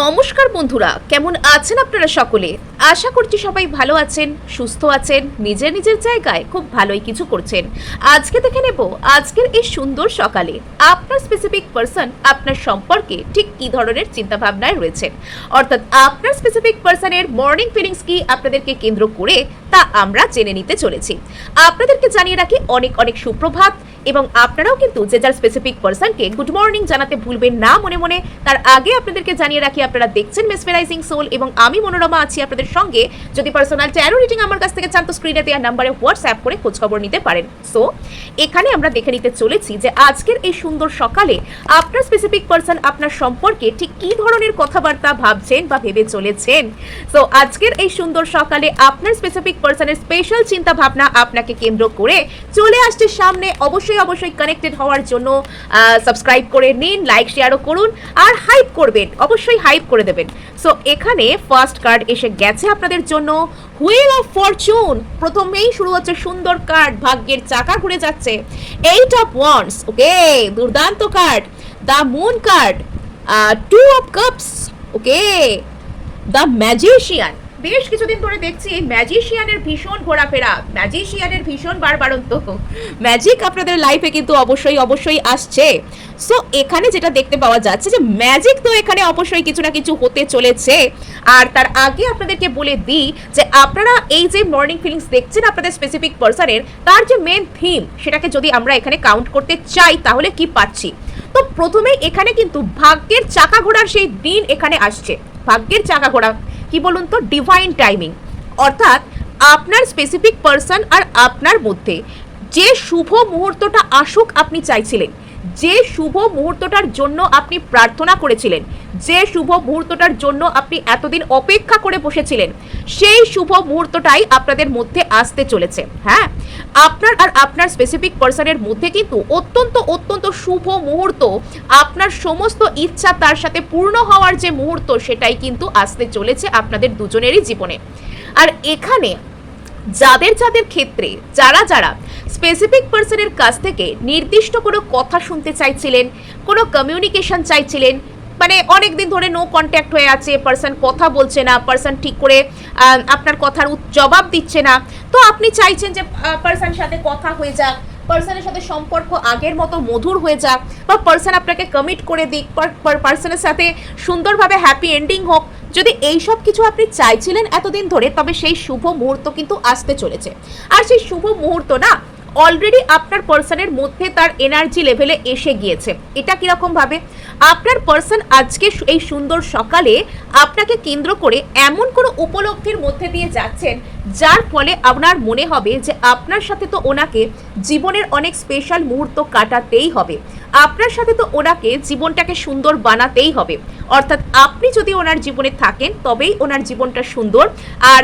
নমস্কার বন্ধুরা, কেমন আছেন আপনারা সকলে? আশা করছি সবাই ভালো আছেন, সুস্থ আছেন, নিজের নিজের জায়গায় খুব ভালোই কিছু করছেন। আজকে দেখে নেব আজকের এই সুন্দর সকালে আপনার স্পেসিফিক পারসন আপনার সম্পর্কে ঠিক কি ধরনের চিন্তা ভাবনায় রয়েছেন, অর্থাৎ আপনার স্পেসিফিক পারসনের মর্নিং ফিলিংস কি আপনাদেরকে কেন্দ্র করে তা আমরা জেনে নিতে চলেছি। আপনাদেরকে জানিয়ে রাখি অনেক অনেক সুপ্রভাত, এবং আপনারাও কিন্তু যে যার স্পেসিফিক পারসনকে গুড মর্নিং জানাতে ভুলবেন না মনে মনে। তার আগে আপনাদেরকে জানিয়ে রাখি আপনারা দেখছেন মেসমেরাইজিং সোল এবং আমি মনোরমা আছি আপনাদের সঙ্গে। যদি পার্সোনাল ট্যারো রিডিং আমার কাছ থেকে চান তো স্ক্রিনে দেওয়া নাম্বারে হোয়াটসঅ্যাপ করে খোঁজখবর নিতে পারেন। সো এখানে আমরা দেখে নিতে চলেছি যে আজকের এই সুন্দর সকালে আপনার স্পেসিফিক পারসন আপনার সম্পর্কে ঠিক কি ধরনের কথাবার্তা ভাবছেন বা ভেবে চলেছেন। সো আজকের এই সুন্দর সকালে আপনার স্পেসিফিক পারসনের স্পেশাল চিন্তা ভাবনা আপনাকে কেন্দ্র করে চলে আসছে সামনে। অবশ্যই কানেক্টেড হওয়ার জন্য সাবস্ক্রাইব করে নিন, লাইক শেয়ারও করুন, আর হাইপ করবেন, অবশ্যই হাইপ করে দেবেন। সো এখানে ফার্স্ট কার্ড এসে গেছে আপনাদের জন্য, হুইল অফ ফরচুন। প্রথমেই শুরু হচ্ছে সুন্দর কার্ড, ভাগ্যের চাকা ঘুরে যাচ্ছে। এইট অফ ওয়ান্ডস, ওকে, দুর্দান্ত card. The moon card, two of cups, okay, the magician. বেশ কিছুদিন ধরে দেখছি ম্যাজিশিয়ানের ভীষণ ঘোরাফেরা, ম্যাজিশিয়ানের ভীষণ বাড়বাড়ন্ত ম্যাজিক আপনাদের লাইফে কিন্তু অবশ্যই আসছে। সো এখানে যেটা দেখতে পাওয়া যাচ্ছে যে ম্যাজিক তো এখানে অবশ্যই কিছু না কিছু হতে চলেছে। আর তার আগে আপনাদেরকে বলে দিই যে আপনারা এই যে মর্নিং ফিলিংস দেখছেন আপনাদের স্পেসিফিক পারসনের, তার যে মেন থিম সেটাকে যদি আমরা এখানে কাউন্ট করতে চাই তাহলে কি পাচ্ছি। তো প্রথমেই এখানে কিন্তু ভাগ্যের চাকা ঘোরার সেই দিন এখানে আসছে। ভাগ্যের চাকা ঘোরা কি বলুন তো, ডিভাইন টাইমিং। অর্থাৎ আপনার স্পেসিফিক পারসন আর আপনার মধ্যে যে শুভ মুহূর্তটা আসুক আপনি চাইছিলেন, যে শুভ মুহূর্তটার জন্য আপনি প্রার্থনা করেছিলেন, যে শুভ মুহূর্তটার জন্য আপনি এতদিন অপেক্ষা করে বসেছিলেন, সেই শুভ মুহূর্তটাই আপনাদের মধ্যে আসতে চলেছে। হ্যাঁ, আপনার আর আপনার স্পেসিফিক পারসনের মধ্যে কিন্তু অত্যন্ত শুভ মুহূর্ত, আপনার সমস্ত ইচ্ছা তার সাথে পূর্ণ হওয়ার যে মুহূর্ত সেটাই কিন্তু আসতে চলেছে আপনাদের দুজনেরই জীবনে। আর এখানে যাদের যাদের ক্ষেত্রে যারা স্পেসিফিক পারসনের কাছ থেকে নির্দিষ্ট কোনো কথা শুনতে চাইছিলেন, কোনো কমিউনিকেশন চাইছিলেন, মানে অনেক দিন ধরে নো কন্ট্যাক্ট হয়ে আছে, পারসন কথা বলছে না, পারসন ঠিক করে আপনার কথার জবাব দিচ্ছে না, তো আপনি চাইছেন যে পারসনের সাথে কথা হয়ে যাক, পারসনের সাথে সম্পর্ক আগের মতো মধুর হয়ে যাক, বা পারসন আপনাকে কমিট করে দিক, পারসনের সাথে সুন্দরভাবে হ্যাপি এন্ডিং হোক। যদি এই সব কিছু আপনি চাইছিলেন এতদিন ধরে, তবে সেই শুভ মুহূর্ত কিন্তু আসতে চলেছে। আর সেই শুভ মুহূর্ত না অলরেডি আপনার পারসনের মধ্যে তার এনার্জি লেভেলে এসে গিয়েছে। এটা কিরকম ভাবে, আপনার পারসন আজকে এই সুন্দর সকালে আপনাকে কেন্দ্র করে এমন কোনো উপলব্ধির মধ্যে দিয়ে যাচ্ছেন যার ফলে আপনার মনে হবে যে আপনার সাথে তো ওনাকে জীবনের অনেক স্পেশাল মুহূর্ত কাটাতেই হবে, আপনার সাথে তো ওনাকে জীবনটাকে সুন্দর বানাতেই হবে। অর্থাৎ আপনি যদি ওনার জীবনে থাকেন তবেই ওনার জীবনটা সুন্দর, আর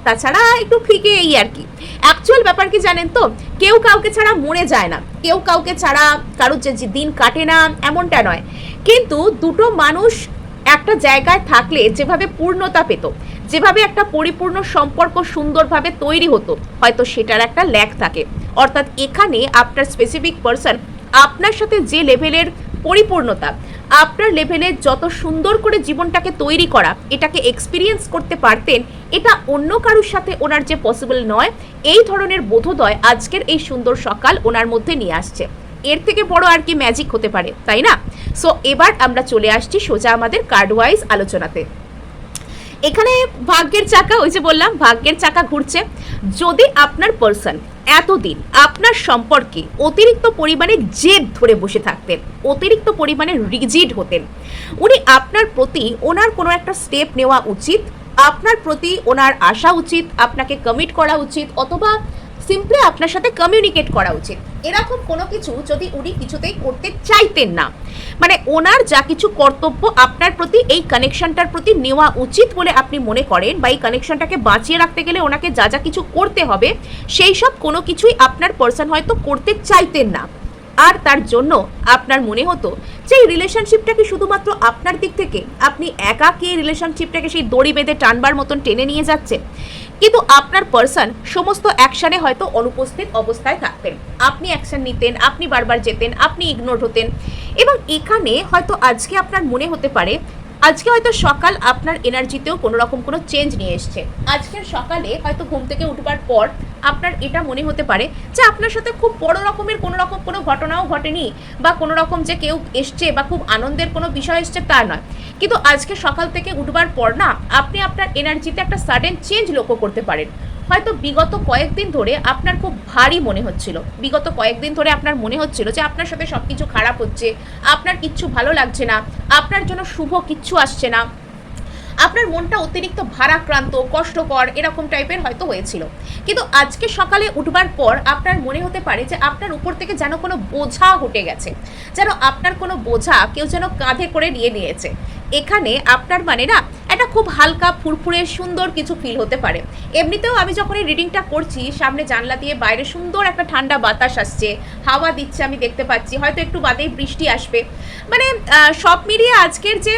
তাছাড়া একটু ফিকে এই আর কি। অ্যাকচুয়াল ব্যাপার কি জানেন তো, কেউ কাউকে ছাড়া মরে যায় না, কেউ কাউকে ছাড়া কারোর যে দিন কাটে না এমনটা নয়, কিন্তু দুটো মানুষ একটা জায়গায় থাকলে যেভাবে পূর্ণতা পেত, যেভাবে একটা পরিপূর্ণ সম্পর্ক সুন্দরভাবে তৈরি হতো, হয়তো সেটার একটা ল্যাক থাকে। অর্থাৎ এখানে আপনার স্পেসিফিক পারসন আপনার সাথে যে লেভেলের পরিপূর্ণতা, আপনার লেভেলে যত সুন্দর করে জীবনটাকে তৈরি করা, এটাকে এক্সপিরিয়েন্স করতে পারতেন, এটা অন্য কারোর সাথে ওনার যে পসিবল নয়, এই ধরনের বোধোদয় আজকের এই সুন্দর সকাল ওনার মধ্যে নিয়ে আসছে। এর থেকে বড় আর কি ম্যাজিক হতে পারে, তাই না? সো এবার আমরা চলে আসছি সোজা আমাদের কার্ড ওয়াইজ আলোচনাতে। এখানে ভাগ্যের চাকা, ওই যে বললাম ভাগ্যের চাকা ঘুরছে। যদি আপনার পারসন এতদিন আপনার সম্পর্কে অতিরিক্ত পরিমাণে জেদ ধরে বসে থাকতেন, অতিরিক্ত পরিমাণে রিজিড হতেন, উনি আপনার প্রতি ওনার কোনো একটা স্টেপ নেওয়া উচিত, আপনার প্রতি ওনার আসা উচিত, আপনাকে কমিট করা উচিত, অথবা সিম্পলি আপনার সাথে কমিউনিকেট করা উচিত, এরকম কোনো কিছু যদি উনি কিছুতেই করতে চাইতেন না, মানে ওনার যা কিছু কর্তব্য আপনার প্রতি এই কানেকশনটার প্রতি নেওয়া উচিত বলে আপনি মনে করেন, বা এই কানেকশনটাকে বাঁচিয়ে রাখতে গেলে ওনাকে যা যা কিছু করতে হবে সেই সব কোনো কিছুই আপনার পারসন হয়তো করতে চাইতেন না। আর তার জন্য আপনার মনে হতো যে এই রিলেশনশিপটাকে শুধুমাত্র আপনার দিক থেকে আপনি একাকী রিলেশনশিপটাকে সেই দড়ি বেঁধে টানবার মতন টেনে নিয়ে যাচ্ছে, কিন্তু আপনার পারসন সমস্ত অ্যাকশানে হয়তো অনুপস্থিত অবস্থায় থাকতেন। আপনি অ্যাকশন নিতেন, আপনি বারবার যেতেন, আপনি ইগনোর হতেন, এবং এখানে হয়তো আজকে আপনার মনে হতে পারে আজকে হয়তো সকাল আপনার এনার্জিতেও কোনো রকম কোনো চেঞ্জ নিয়ে এসছে। আজকের সকালে হয়তো ঘুম থেকে উঠবার পর আপনার এটা মনে হতে পারে যে আপনার সাথে খুব বড় রকমের কোনো ঘটনাও ঘটেনি, বা কোনো রকম যে কেউ এসছে বা খুব আনন্দের কোনো বিষয় এসছে তা নয়, কিন্তু আজকে সকাল থেকে উঠবার পর না আপনি আপনার এনার্জিতে একটা সাডেন চেঞ্জ লক্ষ্য করতে পারেন। হয়তো বিগত কয়েকদিন ধরে আপনার খুব ভারী মনে হচ্ছিল, বিগত কয়েকদিন ধরে আপনার মনে হচ্ছিল যে আপনার সাথে সব কিছু খারাপ হচ্ছে, আপনার কিচ্ছু ভালো লাগছে না, আপনার জন্য শুভ কিচ্ছু আসছে না, আপনার মনটা অতিরিক্ত ভারাক্রান্ত, কষ্টকর, এরকম টাইপের হয়তো হয়েছিল। কিন্তু আজকে সকালে উঠবার পর আপনার মনে হতে পারে যে আপনার উপর থেকে যেন কোনো বোঝা হটে গেছে, যেন আপনার কোনো বোঝা কেউ যেন কাঁধে করে নিয়ে নিয়েছে। এখানে আপনার মানে না একটা খুব হালকা ফুরফুরে সুন্দর কিছু ফিল হতে পারে। এমনিতেও আমি যখন এই রিডিংটা করছি, সামনে জানলা দিয়ে বাইরে সুন্দর একটা ঠান্ডা বাতাস আসছে, হাওয়া দিচ্ছে, আমি দেখতে পাচ্ছি, হয়তো একটু বাদেই বৃষ্টি আসবে। মানে সব মিলিয়ে আজকের যে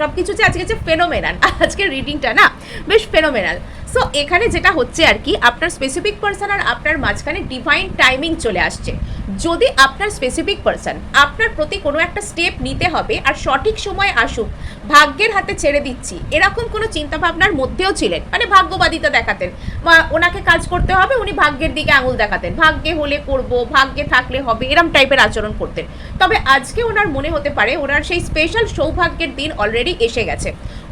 সব কিছু যে আজকে যে ফেনোমেনাল, আজকের রিডিংটা না বেশ ফেনোমেনাল। সো এখানে যেটা হচ্ছে আর কি, আপনার স্পেসিফিক পার্সন আর আপনার মাঝখানে ডিভাইন টাইমিং চলে আসছে। যদি আপনার স্পেসিফিক পার্সন আপনার প্রতি কোনো একটা স্টেপ নিতে হবে আর সঠিক সময় আসুক, ভাগ্যের হাতে ছেড়ে দিচ্ছি, এরকম কোনো চিন্তাভাবনার মধ্যেও ছিলেন, মানে ভাগ্যবাদিতা দেখাতেন, বা ওনাকে কাজ করতে হবে, উনি ভাগ্যের দিকে আঙুল দেখাতেন, ভাগ্যে হলে করব, ভাগ্যে থাকলে হবে, এরম টাইপের আচরণ করতেন। তবে আজকে ওনার মনে হতে পারে ওনার সেই স্পেশাল সৌভাগ্যের দিন অলরেডি এসে গেছে।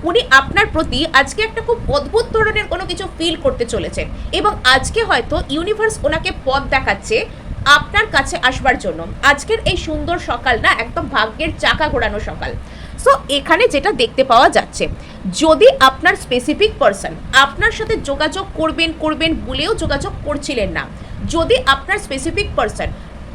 উনি আপনার প্রতি আজকে একটা খুব অদ্ভুত ধরনের কোনো কিছু ফিল করতে চলেছেন, এবং আজকে হয়তো ইউনিভার্স ওনাকে পথ দেখাচ্ছে আপনার কাছে আসবার জন্য। আজকের এই সুন্দর সকাল না একদম ভাগ্যের চাকা ঘোরানো সকাল। সো এখানে যেটা দেখতে পাওয়া যাচ্ছে, যদি আপনার স্পেসিফিক পার্সন আপনার সাথে যোগাযোগ করবেন বলেও যোগাযোগ করছিলেন না, যদি আপনার স্পেসিফিক পার্সন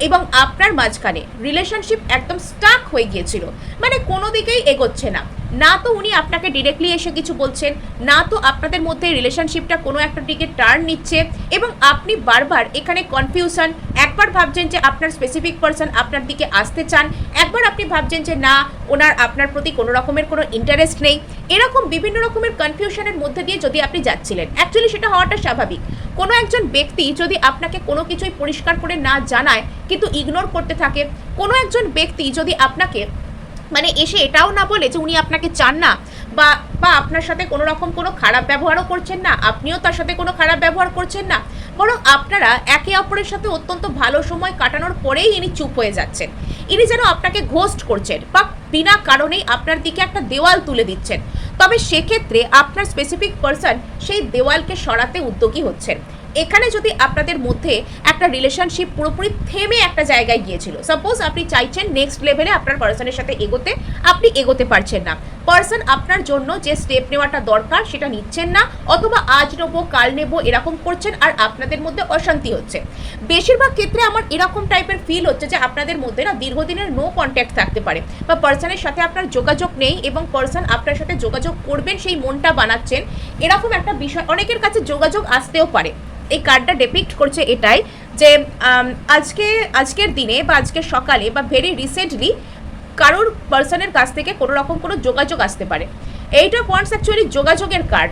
এবং আপনার মাঝখানে রিলেশনশিপ একদম স্টাক হয়ে গিয়েছিল, মানে কোনো দিকেই এগোচ্ছে না, না তো উনি আপনাকে ডিরেক্টলি এসে কিছু বলছেন, না তো আপনাদের মধ্যে রিলেশনশিপটা কোনো একটা দিকে টার্ন নিচ্ছে, এবং আপনি বারবার এখানে কনফিউশন, একবার ভাবছেন যে আপনার স্পেসিফিক পার্সন আপনার দিকে আসতে চান, একবার আপনি ভাবছেন যে না ওনার আপনার প্রতি কোনো রকমের কোনো ইন্টারেস্ট নেই, এরকম বিভিন্ন রকমের কনফিউশনের মধ্যে দিয়ে যদি আপনি যাচ্ছিলেন, অ্যাকচুয়ালি সেটা হওয়াটা স্বাভাবিক। কোনো একজন ব্যক্তি যদি আপনাকে কোনো কিছুই পরিষ্কার করে না জানায় কিন্তু ইগনোর করতে থাকে, কোনো একজন ব্যক্তি যদি আপনাকে মানে এসে এটাও না বলে যে উনি আপনাকে চান না, বা আপনার সাথে কোনো রকম কোনো খারাপ ব্যবহারও করছেন না, আপনিও তার সাথে কোনো খারাপ ব্যবহার করছেন না, বরং আপনারা একে অপরের সাথে অত্যন্ত ভালো সময় কাটানোর পরেই ইনি চুপ হয়ে যাচ্ছেন, ইনি যেন আপনাকে ঘোস্ট করছেন বা বিনা কারণেই আপনার দিকে একটা দেওয়াল তুলে দিচ্ছেন, তবে সেক্ষেত্রে আপনার স্পেসিফিক পার্সন সেই দেওয়ালকে সরাতে উদ্যোগী হচ্ছেন। এখানে যদি আপনাদের মধ্যে একটা রিলেশনশিপ পুরোপুরি থেমে একটা জায়গায় গিয়েছিল, সাপোজ আপনি চাইছেন নেক্সট লেভেলে আপনার পার্সনের সাথে এগোতে, আপনি এগোতে পারছেন না, পার্সন আপনার জন্য যে স্টেপ নেওয়াটা দরকার সেটা নিচ্ছেন না, অথবা আজ নেবো কাল নেবো এরকম করছেন, আর আপনাদের মধ্যে অশান্তি হচ্ছে। বেশিরভাগ ক্ষেত্রে আমার এরকম টাইপের ফিল হচ্ছে যে আপনাদের মধ্যে না দীর্ঘদিনের নো কন্ট্যাক্ট থাকতে পারে, বা পার্সনের সাথে আপনার যোগাযোগ নেই এবং পার্সন আপনার সাথে যোগাযোগ করবেন সেই মনটা বানাচ্ছেন, এরকম একটা বিষয় অনেকের কাছে যোগাযোগ আসতেও পারে। এই কার্ডটা ডেপিক্ট করছে এটাই যে আজকের দিনে বা আজকের সকালে বা ভেরি রিসেন্টলি কারোর পার্সনের কাছ থেকে কোনো রকম কোনো যোগাযোগ আসতে পারে। এইট অফ ওয়ান্ডস অ্যাকচুয়ালি যোগাযোগের কার্ড।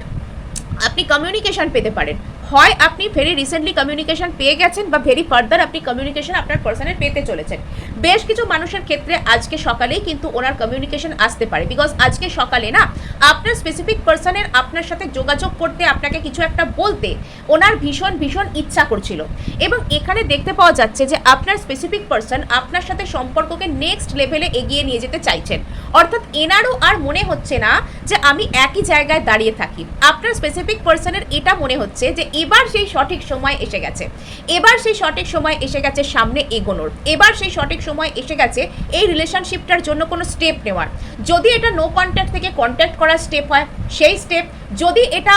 আপনি কমিউনিকেশন পেতে পারেন, হয় আপনি ভেরি রিসেন্টলি কমিউনিকেশন পেয়ে গেছেন, বা ভেরি ফার্দার আপনি কমিউনিকেশন আপনার পার্সনের পেতে চলেছেন। বেশ কিছু মানুষের ক্ষেত্রে আজকে সকালেই কিন্তু ওনার কমিউনিকেশন আসতে পারে, বিকজ আজকে সকালে না আপনার স্পেসিফিক পার্সনের আপনার সাথে যোগাযোগ করতে, আপনাকে কিছু একটা বলতে ওনার ভীষণ ইচ্ছা করছিল, এবং এখানে দেখতে পাওয়া যাচ্ছে যে আপনার স্পেসিফিক পার্সন আপনার সাথে সম্পর্ককে নেক্সট লেভেলে এগিয়ে নিয়ে যেতে চাইছেন, অর্থাৎ এনারও আর মনে হচ্ছে না যে আমি একই জায়গায় দাঁড়িয়ে থাকি। আপনার স্পেসিফিক পার্সনের এটা মনে হচ্ছে যে এবার সেই সঠিক সময় এসে গেছে, এবার সেই সঠিক সময় এসে গেছে সামনে এগোনোর, এবার সেই সঠিক সময় এসে গেছে এই রিলেশনশিপটার জন্য কোনো স্টেপ নেওয়ার। যদি এটা নো কন্ট্যাক্ট থেকে কন্ট্যাক্ট করার স্টেপ হয় সেই স্টেপ, যদি এটা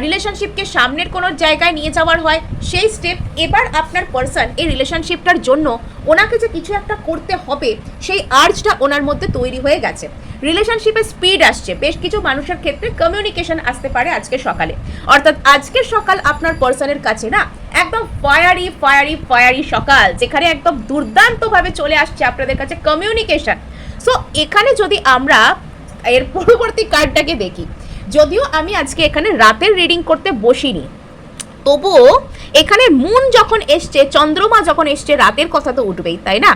রিলেশনশিপকে সামনের কোনো জায়গায় নিয়ে যাওয়ার হয় সেই স্টেপ, এবার আপনার পার্সন এই রিলেশনশিপটার জন্য ওনাকে যে কিছু একটা করতে হবে সেই আর্জটা ওনার মধ্যে তৈরি হয়ে গেছে। রিলেশনশিপে স্পিড আসছে, বেশ কিছু মানুষের ক্ষেত্রে কমিউনিকেশন আসতে পারে আজকে সকালে, অর্থাৎ আজকের সকাল আপনার পার্সনের কাছে না একদম ফায়ারি সকাল, যেখানে একদম দুর্দান্তভাবে চলে আসছে আপনাদের কাছে কমিউনিকেশন। সো এখানে যদি আমরা এর পরবর্তী কার্ডটাকে দেখি, যদিও আমি আজকে এখানে রাতের রিডিং করতে বসিনি, তবুও এখানে মুন যখন এসছে, চন্দ্রমা যখন এসছে, রাতের কথা তো উঠবেই, তাই না?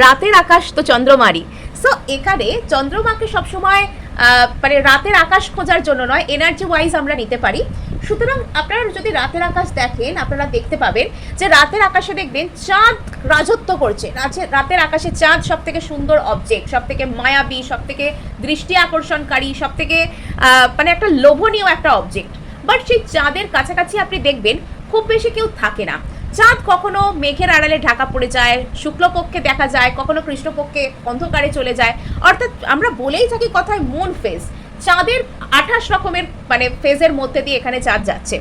রাতের আকাশ তো চন্দ্রমারই। সো এখানে চন্দ্রমাকে সবসময় মানে রাতের আকাশ খোঁজার জন্য নয়, এনার্জি ওয়াইজ আমরা নিতে পারি। সুতরাং আপনারা যদি রাতের আকাশ দেখেন, আপনারা দেখতে পাবেন যে রাতের আকাশে দেখবেন চাঁদ রাজত্ব করছে। রাতের আকাশে চাঁদ সব থেকে সুন্দর অবজেক্ট, সব থেকে মায়াবী, সব থেকে দৃষ্টি আকর্ষণকারী, সব থেকে মানে একটা লোভনীয় একটা অবজেক্ট। বাট সেই চাঁদের কাছাকাছি আপনি দেখবেন খুব বেশি কেউ থাকে না। চাঁদ কখনো মেঘের আড়ালে ঢাকা পড়ে যায়, শুক্লপক্ষে দেখা যায়, কখনো কৃষ্ণপক্ষে অন্ধকারে চলে যায়। অর্থাৎ আমরা বলেই থাকি কথায় মুন ফেজ, চাঁদের 28 রকমের মানে ফেজের মধ্যে দিয়ে এখানে চাঁদ যাচ্ছে।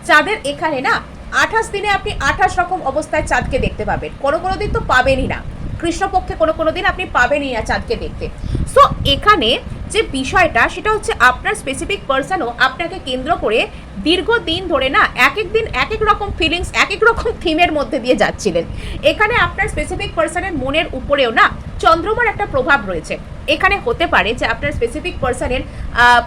চাঁদের এখানে না 28 দিনে আপনি 28 রকম অবস্থায় চাঁদকে দেখতে পাবেন। কোনো দিন তো পাবেনই না, কৃষ্ণপক্ষে কোনো দিন আপনি পাবেনই না চাঁদকে দেখতে। সো এখানে যে বিষয়টা সেটা হচ্ছে আপনার স্পেসিফিক পার্সনও আপনাকে কেন্দ্র করে দীর্ঘদিন ধরে না এক এক দিন এক এক রকম ফিলিংস, এক এক রকম থিমের মধ্যে দিয়ে যাচ্ছিলেন। এখানে আপনার স্পেসিফিক পার্সনের মনের উপরেও না চন্দ্রমার একটা প্রভাব রয়েছে। এখানে হতে পারে যে আপনার স্পেসিফিক পার্সনের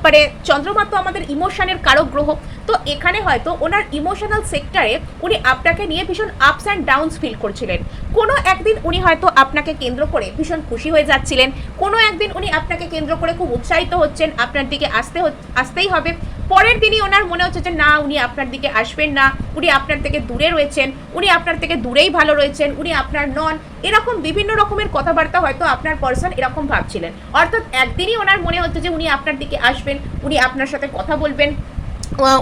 মানে চন্দ্রমা তো আমাদের ইমোশনের কারক গ্রহ, তো এখানে হয়তো ওনার ইমোশনাল সেক্টরে উনি আপনাকে নিয়ে ভীষণ আপস অ্যান্ড ডাউনস ফিল করছিলেন। কোনো একদিন উনি হয়তো আপনাকে কেন্দ্র করে ভীষণ খুশি হয়ে যাচ্ছিলেন, কোনো একদিন উনি আপনাকে কেন্দ্র করে খুব উৎসাহিত হচ্ছেন, আপনার দিকে আসতেই হবে। পরের দিনই ওনার মনে হচ্ছে যে না, উনি আপনার দিকে আসবেন না, উনি আপনার থেকে দূরে রয়েছেন, উনি আপনার থেকে দূরেই ভালো রয়েছেন, উনি আপনার নন। এরকম বিভিন্ন রকমের কথাবার্তা হয়তো আপনার পার্সন এরকম ভাবছিলেন। অর্থাৎ একদিনই ওনার মনে হচ্ছে যে উনি আপনার দিকে আসবেন, উনি আপনার সাথে কথা বলবেন,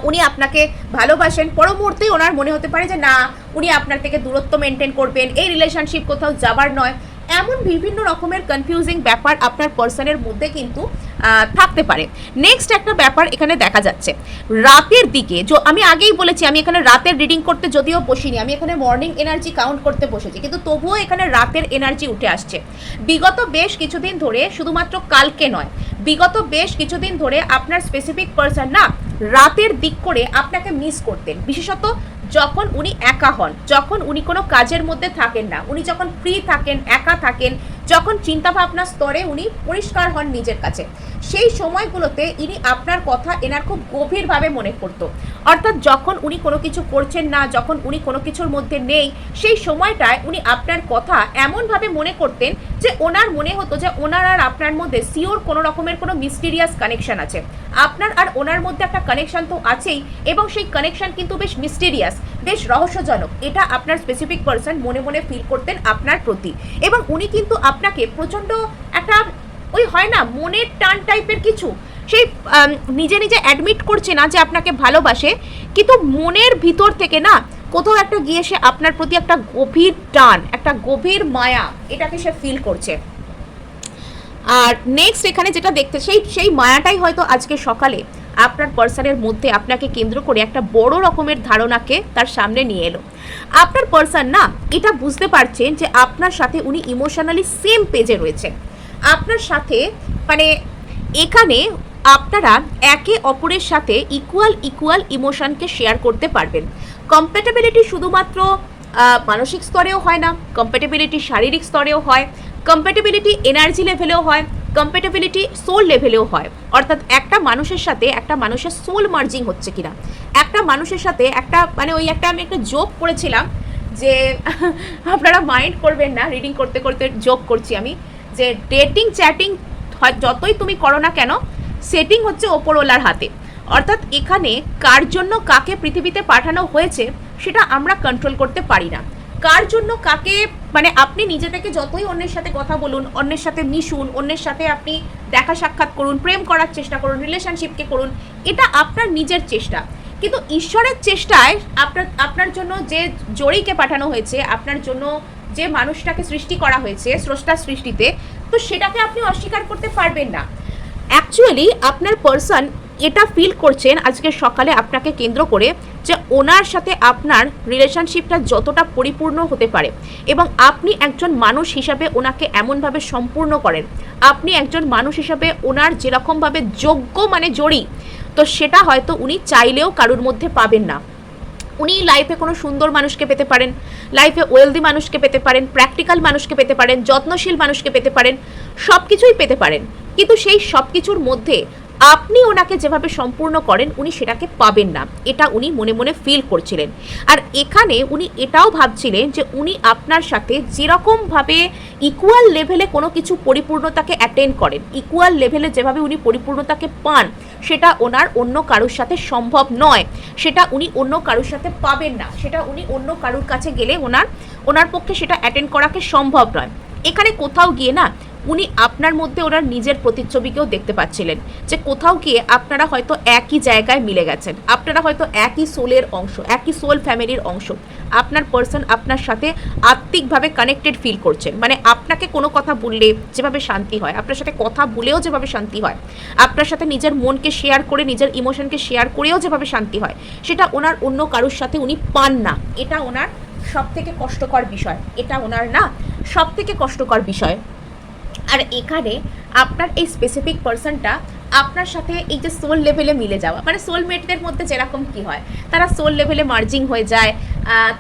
উনি আপনাকে ভালোবাসেন। পর মুহূর্তেই ওনার মনে হতে পারে যে না, উনি আপনার থেকে দূরত্ব মেনটেন করবেন, এই রিলেশনশিপ কোথাও যাবার নয়। এমন বিভিন্ন রকমের কনফিউজিং ব্যাপার আপনার পার্সনের মধ্যে কিন্তু থাকতে পারে। নেক্সট একটা ব্যাপার এখানে দেখা যাচ্ছে রাতের দিকে, আমি আগেই বলেছি আমি এখানে রাতের রিডিং করতে যদিও বসিনি, আমি এখানে মর্নিং এনার্জি কাউন্ট করতে বসেছি, কিন্তু তবুও এখানে রাতের এনার্জি উঠে আসছে। বিগত বেশ কিছুদিন ধরে, শুধুমাত্র কালকে নয়, বিগত বেশ কিছুদিন ধরে আপনার স্পেসিফিক পার্সন না রাতের দিক করে আপনাকে মিস করতেন। বিশেষত যখন উনি একা হন, যখন উনি কোনো কাজের মধ্যে থাকেন না, উনি যখন ফ্রি থাকেন, একা থাকেন, যখন চিন্তাভাবনার স্তরে উনি পরিষ্কার হন নিজের কাছে, সেই সময়গুলোতে ইনি আপনার কথা এনার খুব গভীরভাবে মনে পড়তো। অর্থাৎ যখন উনি কোনো কিছু করছেন না, যখন উনি কোনো কিছুর মধ্যে নেই, সেই সময়টায় উনি আপনার কথা এমনভাবে মনে করতেন যে ওনার মনে হতো যে ওনার আর আপনার মধ্যে সিওর কোনো রকমের কোনো মিস্টিরিয়াস কানেকশন আছে। আপনার আর ওনার মধ্যে একটা কানেকশন তো আছেই, এবং সেই কানেকশন কিন্তু বেশ মিস্টিরিয়াস, বেশ রহস্যজনক। এটা আপনার স্পেসিফিক পার্সন মনে মনে ফিল করতেন আপনার প্রতি, এবং উনি কিন্তু আপনাকে প্রচণ্ড একটা ওই হয় না মনের টান টাইপের কিছু, সেই নিজে নিজে অ্যাডমিট করছে না যে আপনাকে ভালোবাসে, কিন্তু মনের ভিতর থেকে না কোথাও একটা গিয়ে সে আপনার প্রতি একটা গভীর টান, একটা গভীর মায়া, এটাকে সে ফিল করছে। আর নেক্সট এখানে যেটা দেখতে, সেই মায়াটাই হয়তো আজকে সকালে আপনার পার্সনের মধ্যে আপনাকে কেন্দ্র করে একটা বড় রকমের ধারণাকে তার সামনে নিয়ে এলো। আপনার পার্সন না এটা বুঝতে পারছেন যে আপনার সাথে উনি ইমোশনালি সেম পেজে রয়েছেন আপনার সাথে, মানে এখানে আপনারা একে অপরের সাথে ইকুয়াল ইমোশনকে শেয়ার করতে পারবেন। কম্প্যাটেবিলিটি শুধুমাত্র মানসিক স্তরেও হয় না, কম্প্যাটেবিলিটি শারীরিক স্তরেও হয়, কম্প্যাটেবিলিটি এনার্জি লেভেলেও হয়, কম্প্যাটেবিলিটি সোল লেভেলেও হয়। অর্থাৎ একটা মানুষের সাথে একটা মানুষের সোল মার্জিং হচ্ছে কিনা, একটা মানুষের সাথে একটা মানে আমি একটা জোক করেছিলাম যে আপনারা মাইন্ড করবেন না, রিডিং করতে করতে জোক করছি আমি, যে ডেটিং চ্যাটিং যতই তুমি করো না কেন, সেটিং হচ্ছে ওপরওয়ালার হাতে। অর্থাৎ এখানে কার জন্য কাকে পৃথিবীতে পাঠানো হয়েছে সেটা আমরা কন্ট্রোল করতে পারি না। কার জন্য কাকে, মানে আপনি নিজে থেকে যতই অন্যের সাথে কথা বলুন, অন্যের সাথে মিশুন, অন্যের সাথে আপনি দেখা সাক্ষাৎ করুন, প্রেম করার চেষ্টা করুন, রিলেশনশিপকে করুন, এটা আপনার নিজের চেষ্টা। কিন্তু ঈশ্বরের চেষ্টায় আপনার জন্য যে জড়িকে পাঠানো হয়েছে, আপনার জন্য যে মানুষটাকে সৃষ্টি করা হয়েছে স্রষ্টার সৃষ্টিতে, তো সেটাকে আপনি অস্বীকার করতে পারবেন না। অ্যাকচুয়ালি আপনার পার্সন এটা ফিল করছেন আজকে সকালে আপনাকে কেন্দ্র করে যে ওনার সাথে আপনার রিলেশনশিপটা যতটা পরিপূর্ণ হতে পারে, এবং আপনি একজন মানুষ হিসাবে ওনাকে এমনভাবে সম্পূর্ণ করেন, আপনি একজন মানুষ হিসাবে ওনার যেরকমভাবে যোগ্য মানে জড়ি, তো সেটা হয়তো উনি চাইলেও কারোর মধ্যে পাবেন না। উনি লাইফে কোনো সুন্দর মানুষকে পেতে পারেন, লাইফে ওয়েলদি মানুষকে পেতে পারেন, প্র্যাকটিক্যাল মানুষকে পেতে পারেন, যত্নশীল মানুষকে পেতে পারেন, সব কিছুই পেতে পারেন, কিন্তু সেই সব কিছুর মধ্যে আপনি ওনাকে যেভাবে সম্পূর্ণ করেন উনি সেটাকে পাবেন না, এটা উনি মনে মনে ফিল করছিলেন। আর এখানে উনি এটাও ভাবছিলেন যে উনি আপনার সাথে যেরকমভাবে ইকুয়াল লেভেলে কোনো কিছু পরিপূর্ণতাকে অ্যাটেন্ড করেন, ইকুয়াল লেভেলে যেভাবে উনি পরিপূর্ণতাকে পান, সেটা ওনার অন্য কারোর সাথে সম্ভব নয়, সেটা উনি অন্য কারোর সাথে পাবেন না, সেটা উনি অন্য কারোর কাছে গেলে ওনার পক্ষে সেটা অ্যাটেন্ড করাকে সম্ভব নয়। এখানে কোথাও গিয়ে না উনি আপনার মধ্যে ওনার নিজের প্রতিচ্ছবিকেও দেখতে পাচ্ছিলেন, যে কোথাও গিয়ে আপনারা হয়তো একই জায়গায় মিলে গেছেন, আপনারা হয়তো একই সোলের অংশ, একই সোল ফ্যামিলির অংশ। আপনার পার্সন আপনার সাথে আত্মিকভাবে কানেক্টেড ফিল করছেন, মানে আপনাকে কোনো কথা বললে যেভাবে শান্তি হয়, আপনার সাথে কথা বলেও যেভাবে শান্তি হয়, আপনার সাথে নিজের মনকে শেয়ার করে নিজের ইমোশনকে শেয়ার করেও যেভাবে শান্তি হয়, সেটা ওনার অন্য কারোর সাথে উনি পান না। এটা ওনার সব থেকে কষ্টকর বিষয়, এটা ওনার না সব থেকে কষ্টকর বিষয়। আর এখানে আপনার এই স্পেসিফিক পার্সনটা আপনার সাথে এই যে সোল লেভেলে মিলে যাওয়া, মানে সোলমেটদের মধ্যে যেরকম কি হয়, তারা সোল লেভেলে মার্জিং হয়ে যায়,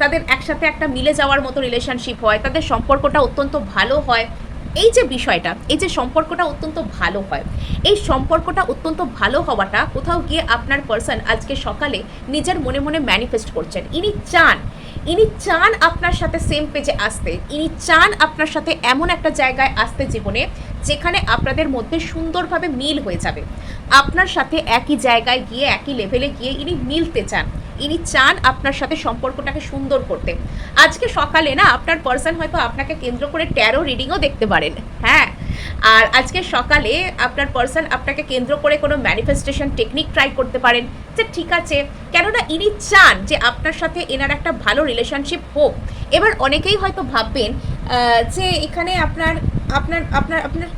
তাদের একসাথে একটা মিলে যাওয়ার মতো রিলেশনশিপ হয়, তাদের সম্পর্কটা অত্যন্ত ভালো হয়। এই যে বিষয়টা, এই যে সম্পর্কটা অত্যন্ত ভালো হয়, এই সম্পর্কটা অত্যন্ত ভালো হওয়াটা কোথাও গিয়ে আপনার পার্সন আজকে সকালে নিজের মনে মনে ম্যানিফেস্ট করছেন। ইনি চান আপনার সাথে সেম পেজে আসতে, ইনি চান আপনার সাথে এমন একটা জায়গায় আসতে জীবনে যেখানে আপনাদের মধ্যে সুন্দরভাবে মিল হয়ে যাবে, আপনার সাথে একই জায়গায় গিয়ে একই লেভেলে গিয়ে ইনি মিলতে চান, ইনি চান আপনার সাথে সম্পর্কটাকে সুন্দর করতে। আজকে সকালে না আপনার পার্সন হয়তো আপনাকে কেন্দ্র করে ট্যারো রিডিংও দেখতে পারেন, হ্যাঁ। আর আজকে সকালে আপনার পার্সন আপনাকে কেন্দ্র করে কোনো ম্যানিফেস্টেশন টেকনিক ট্রাই করতে পারেন, যে ঠিক আছে, কেননা ইনি চান যে আপনার সাথে এনার একটা ভালো রিলেশনশিপ হোক। এবার অনেকেই হয়তো ভাববেন যে এখানে আপনার আপনার আপনার আপনার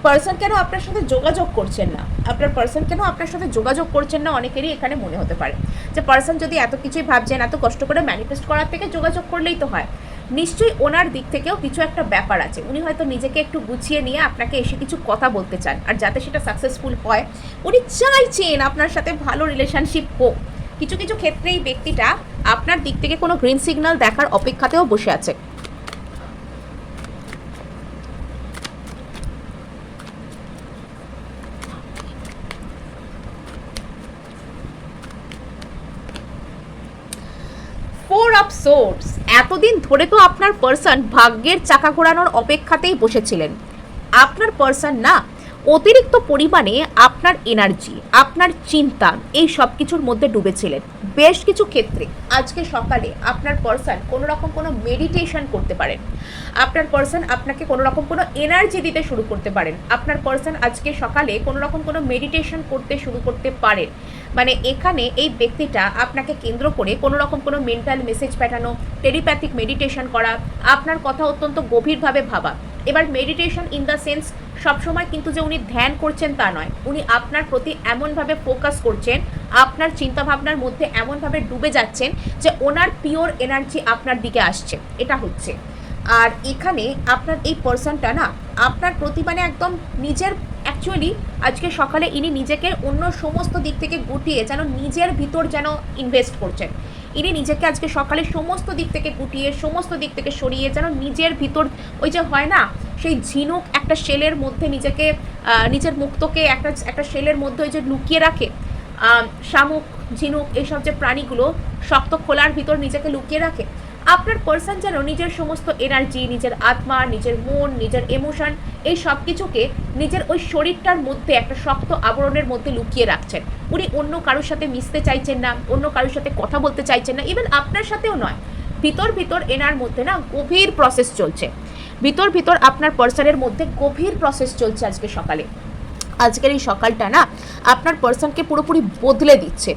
পার্সন কেন আপনার সাথে যোগাযোগ করছেন না, আপনার পার্সন কেন আপনার সাথে যোগাযোগ করছেন না, অনেকেরই এখানে মনে হতে পারে যে পার্সন যদি এত কিছুই ভাবছেন, এত কষ্ট করে ম্যানিফেস্ট করার থেকে যোগাযোগ করলেই তো হয়। নিশ্চয়ই ওনার দিক থেকেও কিছু একটা ব্যাপার আছে, উনি হয়তো নিজেকে একটু গুছিয়ে নিয়ে আপনাকে এসে কিছু কথা বলতে চান, আর যাতে সেটা সাকসেসফুল হয় উনি চাইছেন আপনার সাথে ভালো রিলেশনশিপ হোক। কিছু কিছু ক্ষেত্রে এই ব্যক্তিটা আপনার দিক থেকে কোনো গ্রিন সিগন্যাল দেখার অপেক্ষাতেও বসে আছে। ফোর অফ সোর্ডস, এতদিন ধরে তো আপনার পার্সন ভাগ্যের চাকা ঘোরানোর অপেক্ষাতেই বসেছিলেন। আপনার পার্সন না অতিরিক্ত পরিমাণে আপনার এনার্জি, আপনার চিন্তা, এই সব কিছুর মধ্যে ডুবেছিলেন। বেশ কিছু ক্ষেত্রে আজকে সকালে আপনার পার্সন কোনো রকম কোনো মেডিটেশন করতে পারেন, আপনার পার্সন আপনাকে কোনো রকম কোনো এনার্জি দিতে শুরু করতে পারেন, আপনার পার্সন আজকে সকালে কোনো রকম কোনো মেডিটেশন করতে শুরু করতে পারেন। মানে এখানে এই ব্যক্তিটা আপনাকে কেন্দ্র করে কোনো রকম কোনো মেন্টাল মেসেজ পাঠানো, টেলিপ্যাথিক মেডিটেশন করা, আপনার কথা অত্যন্ত গভীরভাবে ভাবা। এবার মেডিটেশন ইন দ্য সেন্স সবসময় কিন্তু যে উনি ধ্যান করছেন তা নয়, উনি আপনার প্রতি এমনভাবে ফোকাস করছেন, আপনার চিন্তাভাবনার মধ্যে এমনভাবে ডুবে যাচ্ছেন যে ওনার পিওর এনার্জি আপনার দিকে আসছে, এটা হচ্ছে। আর এখানে আপনার এই পার্সনটা না আপনার প্রতি মানে একদম নিজের, অ্যাকচুয়ালি আজকে সকালে ইনি নিজেকে অন্য সমস্ত দিক থেকে গুটিয়ে যেন নিজের ভিতর যেন ইনভেস্ট করছেন। ইনি নিজেকে আজকে সকালে সমস্ত দিক থেকে গুটিয়ে, সমস্ত দিক থেকে সরিয়ে যেন নিজের ভিতর, ওই যে হয় না সেই ঝিনুক একটা শেলের মধ্যে নিজেকে, নিজের মুক্তকে একটা শেলের মধ্যে ওই যে লুকিয়ে রাখে, শামুক, ঝিনুক, এইসব যে প্রাণীগুলো শক্ত খোলার ভিতর নিজেকে লুকিয়ে রাখে, আপনার পার্সন যেন নিজের সমস্ত এনার্জি, নিজের আত্মা, নিজের মন, নিজের ইমোশন, এই সব কিছুকে নিজের ওই শরীরটার মধ্যে একটা শক্ত আবরণের মধ্যে লুকিয়ে রাখছেন। উনি অন্য কারোর সাথে মিশতে চাইছেন না, অন্য কারোর সাথে কথা বলতে চাইছেন না, ইভেন আপনার সাথেও নয়। ভিতর ভিতর এনার মধ্যে না গভীর প্রসেস চলছে, ভিতর ভিতর আপনার পার্সনের মধ্যে গভীর প্রসেস চলছে আজকে সকালে। আজকের এই সকালটা না আপনার পার্সনকে পুরোপুরি বদলে দিচ্ছে,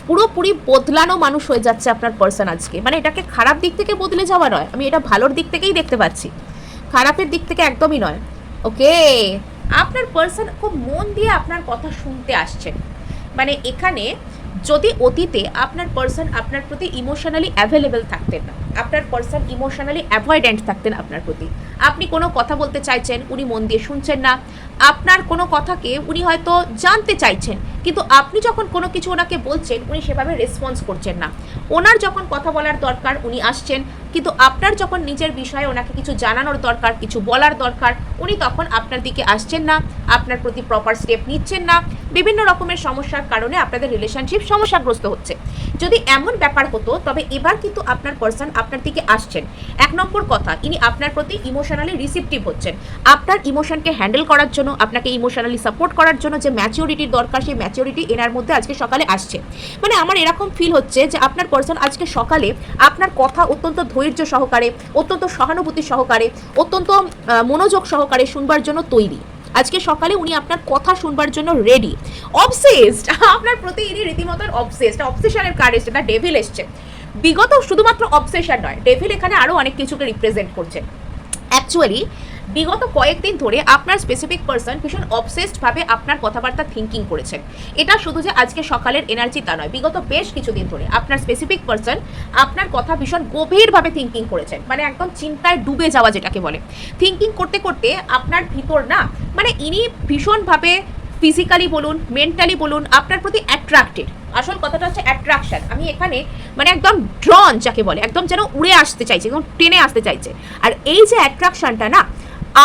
পুরোপুরি বদলানো মানুষ হয়ে যাচ্ছে আপনার পার্সন আজকে। মানে এটাকে খারাপ দিক থেকে বদলে যাওয়া নয়, আমি এটা ভালোর দিক থেকেই দেখতে পাচ্ছি, খারাপের দিক থেকে একদমই নয়। ওকে, আপনার পার্সন খুব মন দিয়ে আপনার কথা শুনতে আসছেন। মানে এখানে যদি অতীতে আপনার পার্সন আপনার প্রতি ইমোশনালি অ্যাভেলেবেল থাকতেন না, আপনার পার্সন ইমোশনালি অ্যাভয়েডেন্ট থাকতেন আপনার প্রতি, আপনি কোনো কথা বলতে চাইছেন উনি মন দিয়ে শুনছেন না, আপনার কোনো কথাকে উনি হয়তো জানতে চাইছেন, কিন্তু আপনি যখন কোনো কিছু ওনাকে বলছেন উনি সেভাবে রেসপন্স করছেন না। ওনার যখন কথা বলার দরকার উনি আসছেন, কিন্তু আপনার যখন নিজের বিষয়ে ওনাকে কিছু জানানোর দরকার, কিছু বলার দরকার, উনি তখন আপনার দিকে আসছেন না, আপনার প্রতি প্রপার স্টেপ নিচ্ছেন না, বিভিন্ন রকমের সমস্যার কারণে আপনাদের রিলেশনশিপ সমস্যাগ্রস্ত হচ্ছে। যদি এমন ব্যাপার হতো তবে এবার কিন্তু আপনার পার্সন আপনার দিকে আসছেন। 1 নম্বর কথা, ইনি আপনার প্রতি ইমোশনালি রিসিপটিভ হচ্ছেন। আপনার ইমোশনকে হ্যান্ডেল করার জন্য, আপনাকে ইমোশনালি সাপোর্ট করার জন্য যে ম্যাচিউরিটির দরকার, সেই ম্যাচিউরিটি এনার মধ্যে আজকে সকালে আসছে। মানে আমার এরকম ফিল হচ্ছে যে আপনার পার্সন আজকে সকালে আপনার কথা অত্যন্ত ধৈর্য সহকারে, অত্যন্ত সহানুভূতি সহকারে, অত্যন্ত মনোযোগ সহকারে শুনবার জন্য তৈরি। আজকে সকালে উনি আপনার কথা শুনবার জন্য রেডি, অবসেসড। আপনার প্রতি ইনি রীতিমতন অবসেসড। অবসেশনের কার্ড এসছে, না ডেভিল এসছে। বিগত শুধুমাত্র অবসেশন নয়, ডেভিল এখানে আরও অনেক কিছুকে রিপ্রেজেন্ট করছে। অ্যাকচুয়ালি বিগত কয়েকদিন ধরে আপনার স্পেসিফিক পার্সন ভীষণ অবসেসডভাবে আপনার কথাবার্তা থিঙ্কিং করেছেন। এটা শুধু যে আজকে সকালের এনার্জি তা নয়, বিগত বেশ কিছুদিন ধরে আপনার স্পেসিফিক পার্সন আপনার কথা ভীষণ গভীরভাবে থিঙ্কিং করেছেন। মানে একদম চিন্তায় ডুবে যাওয়া যেটাকে বলে। থিঙ্কিং করতে করতে আপনার ভিতর না, মানে ইনি ভীষণভাবে ফিজিক্যালি বলুন, মেন্টালি বলুন, আপনার প্রতি অ্যাট্রাক্টেড। আসল কথাটা হচ্ছে অ্যাট্রাকশন। আমি এখানে মানে একদম ড্রন যাকে বলে, একদম যেন উড়ে আসতে চাইছে, একদম টেনে আসতে চাইছে। আর এই যে অ্যাট্রাকশনটা না,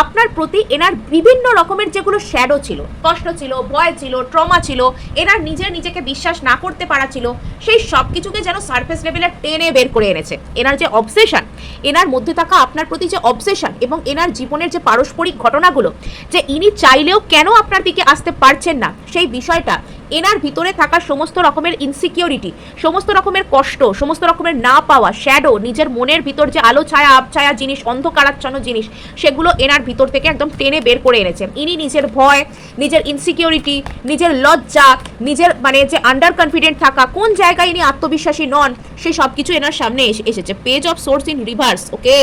আপনার প্রতি এনার বিভিন্ন রকমের যেগুলো শ্যাডো ছিল, কষ্ট ছিল, ভয় ছিল, ট্রমা ছিল, এনার নিজেকে বিশ্বাস না করতে পারা ছিল, সেই সব কিছুকে যেন সারফেস লেভেলে টেনে বের করে এনেছে। এনার যে অবসেশন, এনার মধ্যে থাকা আপনার প্রতি যে অবসেশন, এবং এনার জীবনের যে পারস্পরিক ঘটনাগুলো, যে ইনি চাইলেও কেন আপনার দিকে আসতে পারছেন না, সেই বিষয়টা, এনার ভিতরে থাকা সমস্ত রকমের ইনসিকিউরিটি, সমস্ত রকমের কষ্ট, সমস্ত রকমের না পাওয়া, শ্যাডো, নিজের মনের ভিতর যে আলো ছায়া আবছায়া জিনিস, অন্ধকারাচ্ছন্ন জিনিস, সেগুলো এনার ভিতর থেকে একদম টেনে বের করে এনেছেন। ইনি নিজের ভয়, নিজের ইনসিকিউরিটি, নিজের লজ্জা, নিজের মানে যে আন্ডার কনফিডেন্ট থাকা, কোন জায়গায় ইনি আত্মবিশ্বাসী নন, সেই সব কিছু এনার সামনে এসেছে। Page of source in reverse. Okay,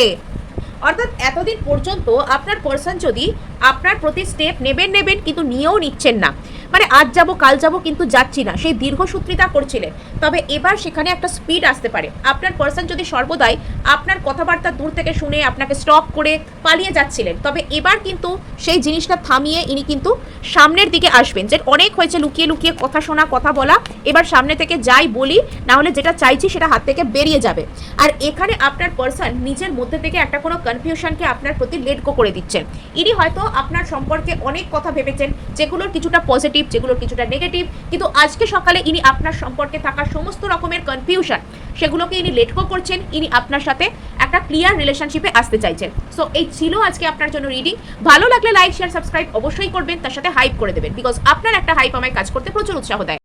অর্থাৎ এতদিন পর্যন্ত আপনার পার্সন যদি আপনার প্রতি স্টেপ নেবেন কিন্তু নিয়েও নিচ্ছেন না, মানে আজ যাব কাল যাব কিন্তু যাচ্ছি না, সেই দীর্ঘসূত্রিতা করছিলেন, তবে এবার সেখানে একটা স্পিড আসতে পারে। আপনার পার্সন যদি সর্বদাই আপনার কথাবার্তা দূর থেকে শুনে আপনাকে স্টপ করে পালিয়ে যাচ্ছিলেন, তবে এবার কিন্তু সেই জিনিসটা থামিয়ে ইনি কিন্তু সামনের দিকে আসবেন। যে অনেক হয়েছে লুকিয়ে লুকিয়ে কথা শোনা, কথা বলা, এবার সামনে থেকে যাই বলি, না হলে যেটা চাইছি সেটা হাত থেকে বেরিয়ে যাবে। আর এখানে আপনার পার্সন নিজের মধ্যে থেকে একটা কোনো কনফিউশনকে আপনার প্রতি লেট গো করে দিচ্ছেন। ইনি হয়তো আপনার সম্পর্কে অনেক কথা ভেবেছেন, যেগুলোর কিছুটা পজিটিভ, যেগুলোর কিছুটা নেগেটিভ, কিন্তু আজকে সকালে ইনি আপনার সম্পর্কে থাকা সমস্ত রকমের কনফিউশন, সেগুলোকে ইনি লেট গো করছেন। ইনি আপনার সাথে একটা ক্লিয়ার রিলেশনশিপে আসতে চাইছেন। সো এই ছিল আজকে আপনার জন্য রিডিং। ভালো লাগলে লাইক শেয়ার সাবস্ক্রাইব অবশ্যই করবেন, তার সাথে হাইপ করে দেবেন, বিকজ আপনার একটা হাইপ আমায় কাজ করতে প্রচুর উৎসাহ দেয়।